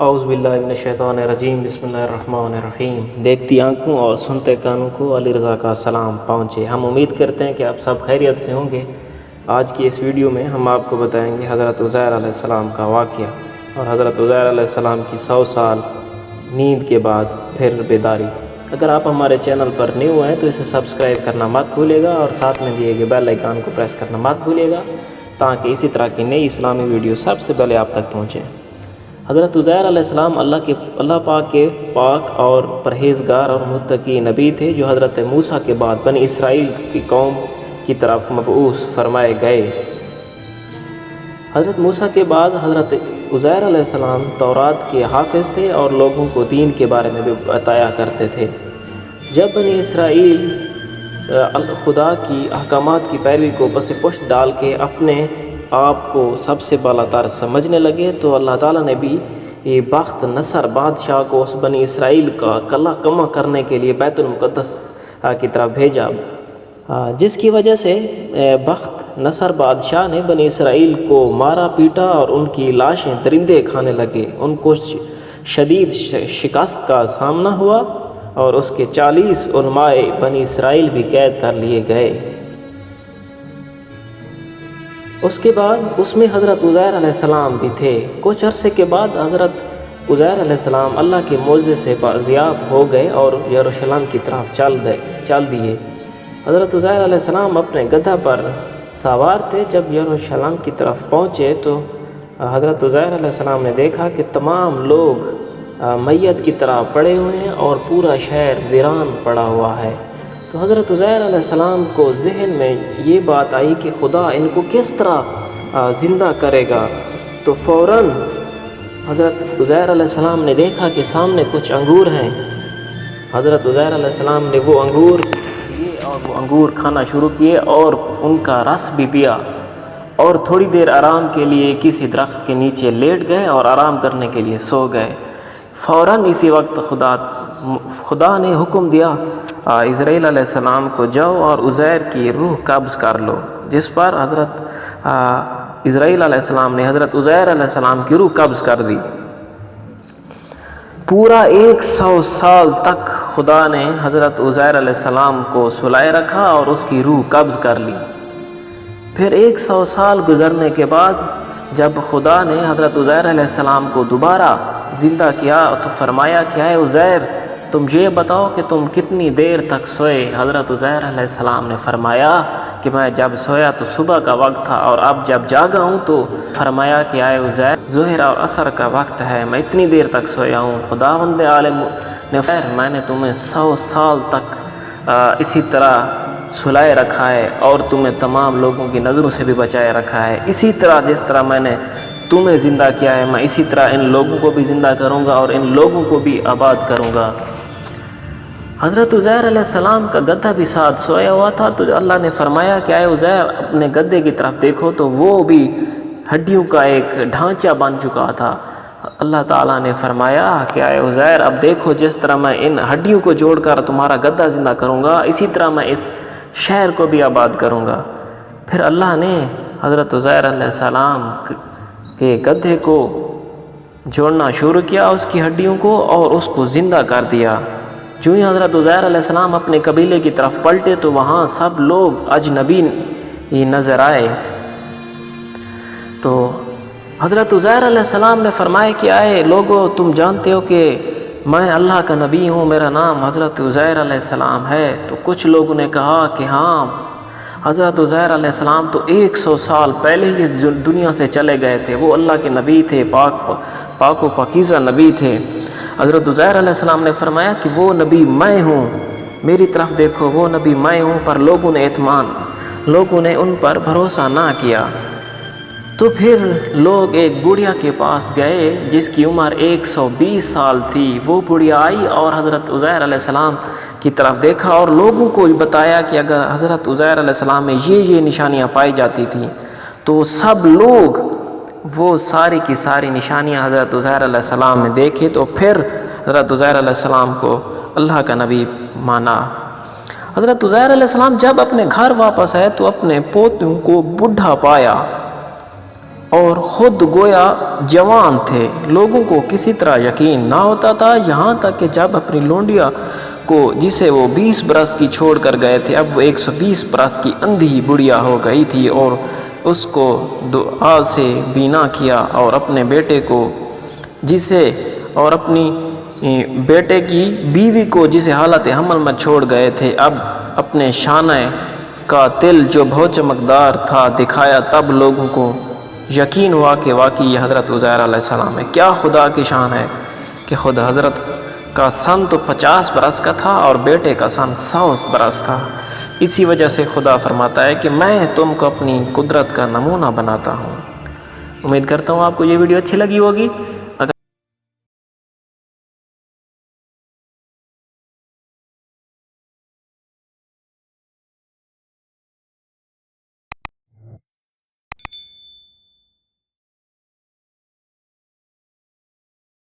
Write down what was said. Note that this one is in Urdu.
اعوذ باللہ من الشیطان الرجیم، بسم اللہ الرحمن الرحیم۔ دیکھتی آنکھوں اور سنتے کانوں کو علی رضا کا سلام پہنچے۔ ہم امید کرتے ہیں کہ آپ سب خیریت سے ہوں گے۔ آج کی اس ویڈیو میں ہم آپ کو بتائیں گے حضرت عزیر علیہ السلام کا واقعہ اور حضرت عزیر علیہ السلام کی 100 سال نیند کے بعد پھر بیداری۔ اگر آپ ہمارے چینل پر نیو ہیں تو اسے سبسکرائب کرنا مت بھولیے گا اور ساتھ میں دیے گئے بیل آئیکن کو پریس کرنا مت بھولیے گا تاکہ اسی طرح کی نئی اسلامی ویڈیو سب سے پہلے آپ تک پہنچیں۔ حضرت عزیر علیہ السلام اللہ پاک کے پاک اور پرہیزگار اور متقی نبی تھے جو حضرت موسیٰ کے بعد بنی اسرائیل کی قوم کی طرف مبعوث فرمائے گئے۔ حضرت موسیٰ کے بعد حضرت عزیر علیہ السلام تورات کے حافظ تھے اور لوگوں کو دین کے بارے میں بھی بتایا کرتے تھے۔ جب بنی اسرائیل خدا کی احکامات کی پیروی کو پس پشت ڈال کے اپنے آپ کو سب سے بالا تر سمجھنے لگے تو اللہ تعالیٰ نے بھی بخت نصر بادشاہ کو اس بنی اسرائیل کا کلہ کما کرنے کے لیے بیت المقدس کی طرف بھیجا، جس کی وجہ سے بخت نصر بادشاہ نے بنی اسرائیل کو مارا پیٹا اور ان کی لاشیں درندے کھانے لگے۔ ان کو شدید شکست کا سامنا ہوا اور اس کے 40 علماء بنی اسرائیل بھی قید کر لیے گئے۔ اس کے بعد اس میں حضرت عزیر علیہ السلام بھی تھے۔ کچھ عرصے کے بعد حضرت عزیر علیہ السلام اللہ کے معجزے سے بازیاب ہو گئے اور یروشلم کی طرف چل دیے۔ حضرت عزیر علیہ السلام اپنے گدھا پر سوار تھے۔ جب یروشلم کی طرف پہنچے تو حضرت عزیر علیہ السلام نے دیکھا کہ تمام لوگ میت کی طرح پڑے ہوئے ہیں اور پورا شہر ویران پڑا ہوا ہے۔ تو حضرت عزیر علیہ السلام کو ذہن میں یہ بات آئی کہ خدا ان کو کس طرح زندہ کرے گا۔ تو فوراً حضرت عزیر علیہ السلام نے دیکھا کہ سامنے کچھ انگور ہیں۔ حضرت عزیر علیہ السلام نے وہ انگور لیے اور وہ انگور کھانا شروع کیے اور ان کا رس بھی پیا اور تھوڑی دیر آرام کے لیے کسی درخت کے نیچے لیٹ گئے اور آرام کرنے کے لیے سو گئے۔ فوراً اسی وقت خدا نے حکم دیا اسرائیل علیہ السلام کو جاؤ اور عزیر کی روح قبض کر لو، جس پر حضرت اسرائیل علیہ السلام نے حضرت عزیر علیہ السلام کی روح قبض کر دی۔ پورا 100 سال تک خدا نے حضرت عزیر علیہ السلام کو سلائے رکھا اور اس کی روح قبض کر لی۔ پھر 100 سال گزرنے کے بعد جب خدا نے حضرت عزیر علیہ السلام کو دوبارہ زندہ کیا تو فرمایا کہ اے عزیر تم یہ بتاؤ کہ تم کتنی دیر تک سوئے۔ حضرت عزیر علیہ السلام نے فرمایا کہ میں جب سویا تو صبح کا وقت تھا اور اب جب جاگا ہوں تو فرمایا کہ اے عزیر ظہر اور عصر کا وقت ہے، میں اتنی دیر تک سویا ہوں۔ خداوند عالم نے فرمایا میں نے تمہیں 100 سال تک اسی طرح سلائے رکھا ہے اور تمہیں تمام لوگوں کی نظروں سے بھی بچائے رکھا ہے۔ اسی طرح جس طرح میں نے تمہیں زندہ کیا ہے میں اسی طرح ان لوگوں کو بھی زندہ کروں گا اور ان لوگوں کو بھی آباد کروں گا۔ حضرت عزیر علیہ السلام کا گدھا بھی ساتھ سویا ہوا تھا تو اللہ نے فرمایا کہ اے عزیر اپنے گدھے کی طرف دیکھو تو وہ بھی ہڈیوں کا ایک ڈھانچہ بن چکا تھا۔ اللہ تعالیٰ نے فرمایا کہ اے عزیر اب دیکھو جس طرح میں ان ہڈیوں کو جوڑ کر تمہارا گدھا زندہ کروں گا اسی طرح میں اس شہر کو بھی آباد کروں گا۔ پھر اللہ نے حضرت عزیر علیہ السلام کے گدھے کو جوڑنا شروع کیا اس کی ہڈیوں کو اور اس کو زندہ کر دیا۔ جو ہی حضرت عزیر علیہ السلام اپنے قبیلے کی طرف پلٹے تو وہاں سب لوگ اجنبی نظر آئے۔ تو حضرت عزیر علیہ السلام نے فرمایا کہ اے لوگو تم جانتے ہو کہ میں اللہ کا نبی ہوں، میرا نام حضرت عزیر علیہ السلام ہے۔ تو کچھ لوگوں نے کہا کہ ہاں حضرت عزیر علیہ السلام تو 100 سال پہلے ہی دنیا سے چلے گئے تھے، وہ اللہ کے نبی تھے، پاک و پاکیزہ نبی تھے۔ حضرت عزیر علیہ السلام نے فرمایا کہ وہ نبی میں ہوں، میری طرف دیکھو وہ نبی میں ہوں، پر لوگوں نے ان پر بھروسہ نہ کیا۔ تو پھر لوگ ایک بڑھیا کے پاس گئے جس کی عمر 120 سال تھی۔ وہ بڑھیا آئی اور حضرت عزیر علیہ السلام کی طرف دیکھا اور لوگوں کو بتایا کہ اگر حضرت عزیر علیہ السلام میں یہ نشانیاں پائی جاتی تھیں تو سب لوگ وہ ساری کی ساری نشانیاں حضرت عزیر علیہ السلام نے دیکھے تو پھر حضرت عزیر علیہ السلام کو اللہ کا نبی مانا۔ حضرت عزیر علیہ السلام جب اپنے گھر واپس آئے تو اپنے پوتوں کو بوڑھا پایا اور خود گویا جوان تھے۔ لوگوں کو کسی طرح یقین نہ ہوتا تھا، یہاں تک کہ جب اپنی لونڈیا کو جسے وہ 20 برس کی چھوڑ کر گئے تھے، اب وہ 120 برس کی اندھی بڑھیا ہو گئی تھی، اور اس کو دعا سے بینا کیا، اور اپنے بیٹے کو اور اپنی بیٹے کی بیوی کو جسے حالت حمل میں چھوڑ گئے تھے، اب اپنے شانہ کا تل جو بہت چمکدار تھا دکھایا۔ تب لوگوں کو یقین ہوا کہ واقعی یہ حضرت عزیر علیہ السلام ہے۔ کیا خدا کی شان ہے کہ خود حضرت کا سن تو 50 برس کا تھا اور بیٹے کا سن 100 برس تھا۔ اسی وجہ سے خدا فرماتا ہے کہ میں تم کو اپنی قدرت کا نمونہ بناتا ہوں۔ امید کرتا ہوں آپ کو یہ ویڈیو اچھی لگی ہوگی۔